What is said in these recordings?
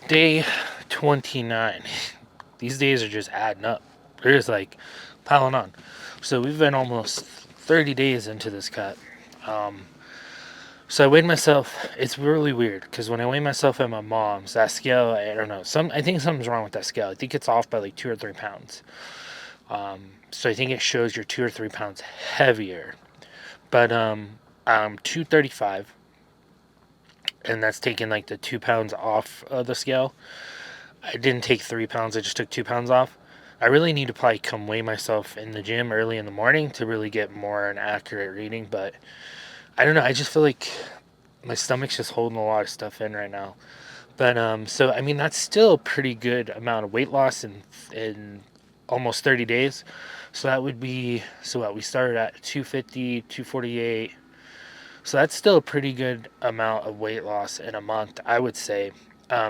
Day 29. These days are just adding up. They're just like piling on. So we've been almost 30 days into this cut. Um, so I weighed myself. It's really weird because when I weigh myself at my mom's, that scale, I don't know. I think something's wrong with that scale. I think it's off by like 2 or 3 pounds. So I think it shows you're 2 or 3 pounds heavier. But I'm 235, and that's taking like the 2 pounds off of the scale. I didn't take 3 pounds. I just took 2 pounds off. I really need to probably come weigh myself in the gym early in the morning to really get more an accurate reading. But I don't know. I just feel like my stomach's just holding a lot of stuff in right now. But so I mean that's still a pretty good amount of weight loss in almost 30 days. So that would be so what we started at 250, 248. So that's still a pretty good amount of weight loss in a month, I would say,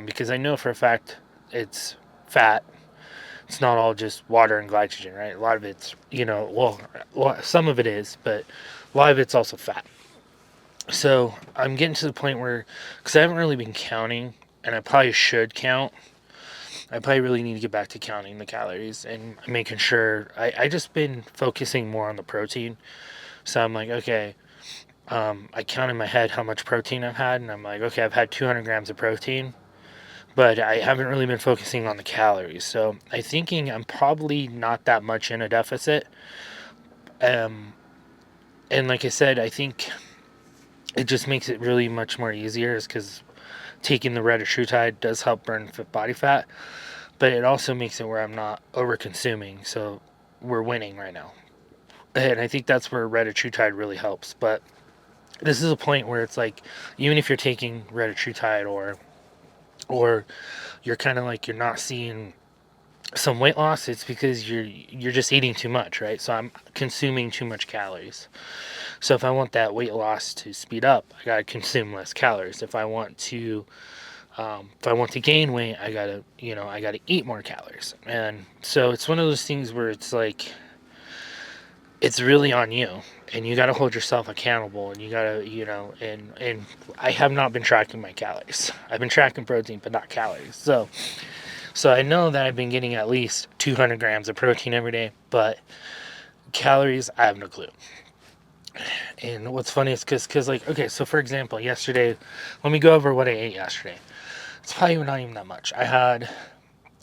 because I know for a fact it's fat. It's not all just water and glycogen, right? A lot of it's, well, some of it is, but a lot of it's also fat. So I'm getting to the point where, because I haven't really been counting, and I probably should count. I probably really need to get back to counting the calories and making sure. I just been focusing more on the protein. So I'm like, okay, I count in my head how much protein I've had, and I'm like, okay, I've had 200 grams of protein, but I haven't really been focusing on the calories. So I'm thinking I'm probably not that much in a deficit. Um, and like I said, I think it just makes it really much more easier, is because taking the retatrutide does help burn body fat, but it also makes it where I'm not over consuming. So we're winning right now, and I think that's where retatrutide really helps. But this is a point where it's like, even if you're taking retatrutide, or you're kind of like you're not seeing some weight loss, it's because you're just eating too much, right? So I'm consuming too much calories. So if I want that weight loss to speed up, I gotta consume less calories. If I want to gain weight, I gotta eat more calories. And so it's one of those things where it's like it's really on you, and you got to hold yourself accountable, and you got to, and I have not been tracking my calories. I've been tracking protein but not calories. So I know that I've been getting at least 200 grams of protein every day, but calories, I have no clue. And what's funny is because like, okay, so for example, yesterday, let me go over what I ate yesterday. It's probably not even that much. I had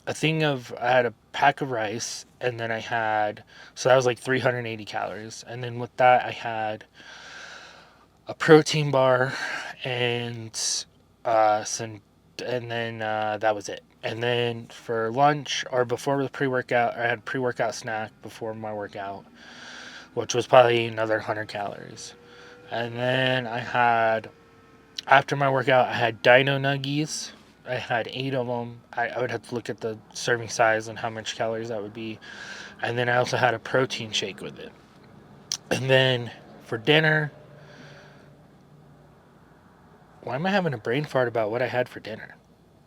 a pack of rice, and then so that was like 380 calories. And then with that, I had a protein bar and some, and then that was it. And then for lunch or before the pre workout, I had a pre workout snack before my workout, which was probably another 100 calories. And then after my workout, I had dino nuggies. I had 8 of them. I would have to look at the serving size and how much calories that would be. And then I also had a protein shake with it. And then for dinner, why am I having a brain fart about what I had for dinner?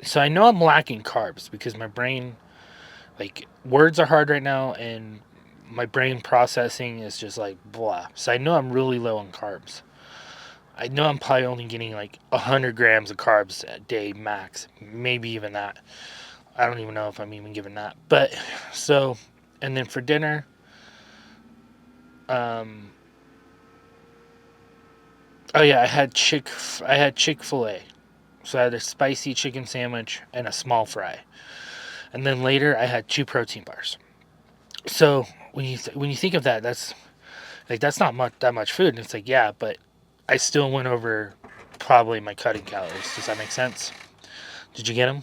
So I know I'm lacking carbs because my brain, like, words are hard right now, and my brain processing is just like blah. So I know I'm really low on carbs. I know I'm probably only getting like 100 grams of carbs a day max, maybe even that. I don't even know if I'm even giving that. But so, and then for dinner, um, oh yeah, I had Chick-fil-A. So I had a spicy chicken sandwich and a small fry. And then later I had 2 protein bars. So when you think of that, that's not that much food. And it's like, yeah, but I still went over probably my cutting calories. Does that make sense? Did you get them?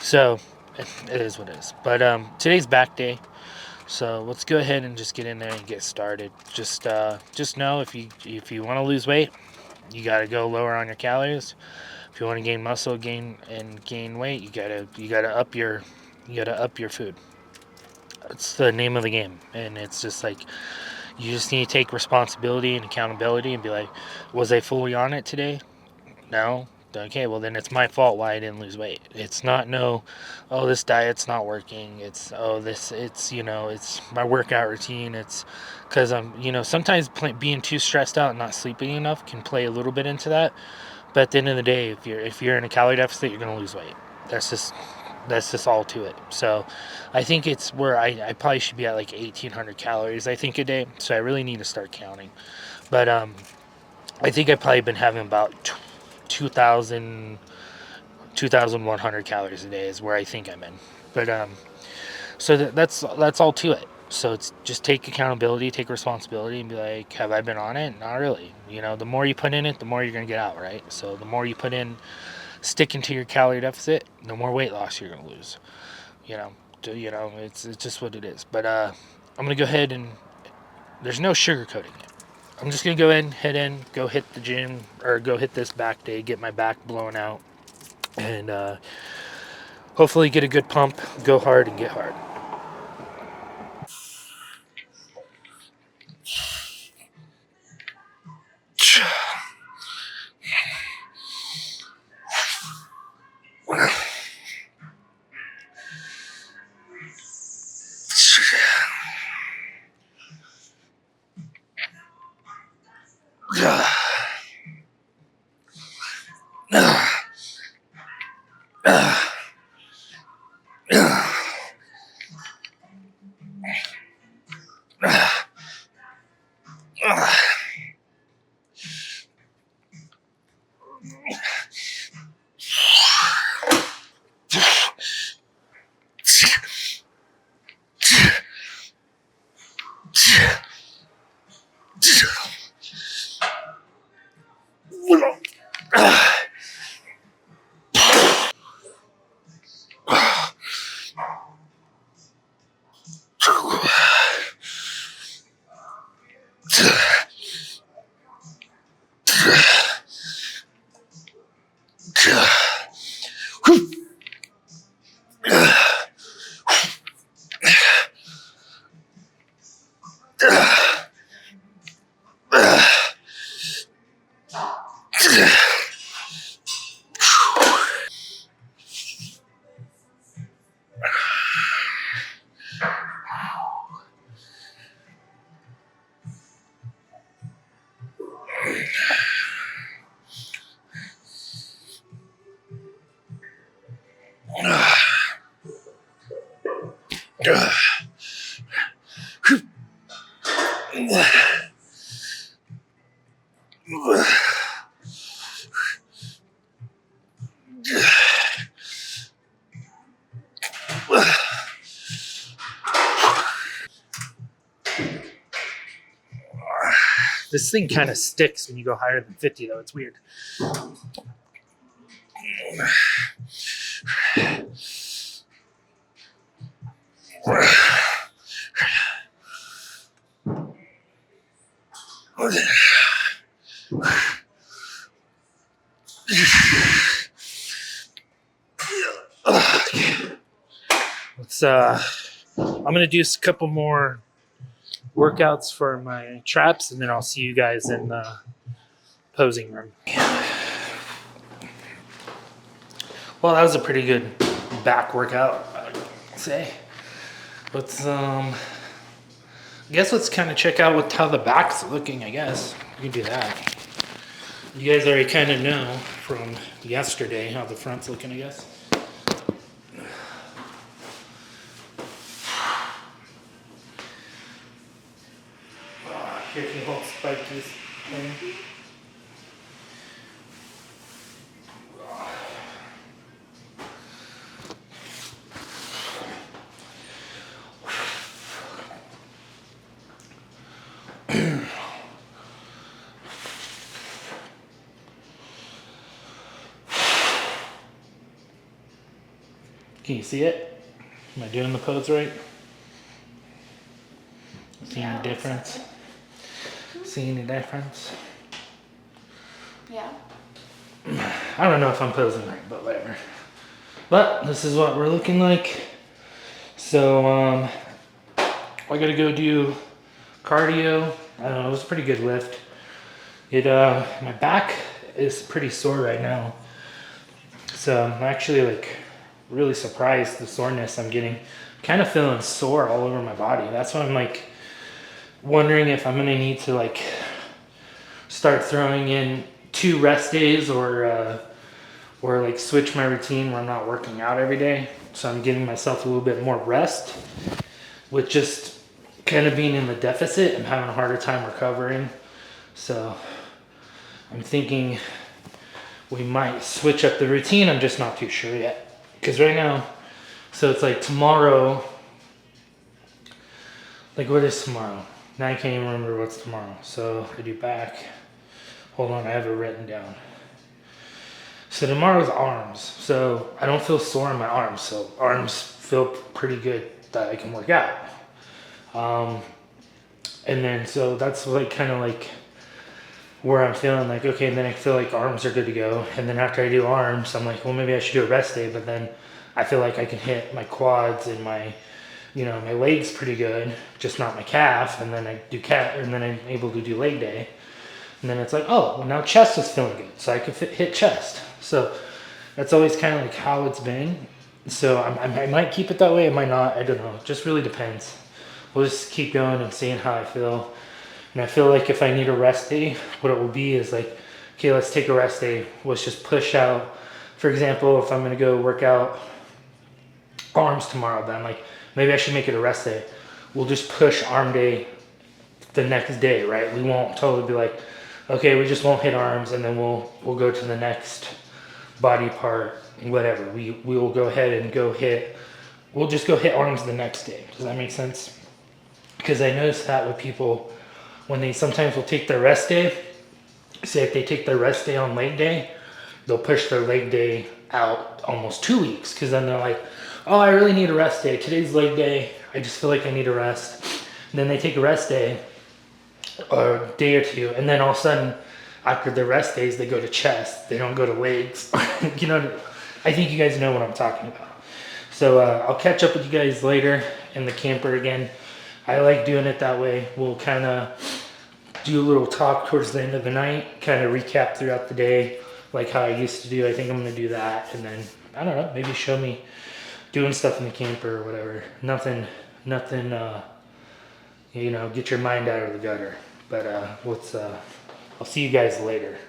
So it is what it is. But today's back day, so let's go ahead and just get in there and get started. Just know, if you want to lose weight, you got to go lower on your calories. If you want to gain muscle, gain weight, you gotta up your food. It's the name of the game, and it's just like you just need to take responsibility and accountability and be like, was I fully on it today? No. Okay, well then it's my fault why I didn't lose weight. It's not no, oh, this diet's not working. It's, oh, it's my workout routine. It's because sometimes being too stressed out and not sleeping enough can play a little bit into that. But at the end of the day, if you're in a calorie deficit, you're gonna lose weight. That's just all to it. So I think it's where I probably should be at like 1,800 calories, I think, a day. So I really need to start counting. But I think I've probably been having about 2,000, 2,100 calories a day is where I think I'm in. But so that's all to it. So it's just take accountability, take responsibility, and be like, have I been on it? Not really. You know, the more you put in it, the more you're gonna get out, right? So the more you put in, sticking to your calorie deficit, the more weight loss you're gonna lose. You know, it's just what it is. But I'm gonna go ahead and there's no sugarcoating it. I'm just gonna go ahead, head in, go hit the gym or go hit this back day, get my back blown out, and hopefully get a good pump, go hard, and get hard. This thing kind of sticks when you go higher than 50, though. It's weird. Let's I'm gonna do a couple more workouts for my traps, and then I'll see you guys in the posing room. Well, that was a pretty good back workout, I'd say. Let's I guess let's kind of check out how the back's looking. I guess we can do that. You guys already kind of know from yesterday how the front's looking, I guess. Here, can you hold Spike this thing? Can you see it? Am I doing the pose right? Seeing the difference? Seeing the difference? Yeah. I don't know if I'm posing right, but whatever. But this is what we're looking like. So I gotta go do cardio. I don't know, it was a pretty good lift. My back is pretty sore right now. So I'm actually like really surprised the soreness I'm getting. Kind of feeling sore all over my body. That's why I'm like wondering if I'm gonna need to like start throwing in 2 rest days or like switch my routine where I'm not working out every day. So I'm giving myself a little bit more rest with just kind of being in the deficit and having a harder time recovering. So I'm thinking we might switch up the routine. I'm just not too sure yet. Because right now, so it's like tomorrow, like what is tomorrow? Now I can't even remember what's tomorrow. So I do back. Hold on, I have it written down. So tomorrow's arms. So I don't feel sore in my arms. So arms feel pretty good that I can work out. And then so that's like kind of like where I'm feeling like, okay, and then I feel like arms are good to go. And then after I do arms, I'm like, well, maybe I should do a rest day. But then I feel like I can hit my quads and my, my legs pretty good, just not my calf. And then I do and then I'm able to do leg day. And then it's like, oh, well, now chest is feeling good. So I can hit chest. So that's always kind of like how it's been. So I might keep it that way. I might not. I don't know. It just really depends. We'll just keep going and seeing how I feel. And I feel like if I need a rest day, what it will be is like, okay, let's take a rest day. Let's just push out. For example, if I'm going to go work out arms tomorrow, then like maybe I should make it a rest day. We'll just push arm day the next day, right? We won't totally be like, okay, we just won't hit arms and then we'll go to the next body part, whatever. We will go ahead and we'll just go hit arms the next day. Does that make sense? Because I noticed that with people, when they sometimes will take their rest day, say if they take their rest day on leg day, they'll push their leg day out almost 2 weeks, because then they're like, oh, I really need a rest day. Today's leg day. I just feel like I need a rest. And then they take a rest day, or a day or two, and then all of a sudden, after the rest days, they go to chest. They don't go to legs. I think you guys know what I'm talking about. So I'll catch up with you guys later in the camper again. I like doing it that way. We'll kind of do a little talk towards the end of the night, kind of recap throughout the day, like how I used to do. I think I'm going to do that. And then, I don't know, maybe show me doing stuff in the camper or whatever. Nothing, get your mind out of the gutter. But I'll see you guys later.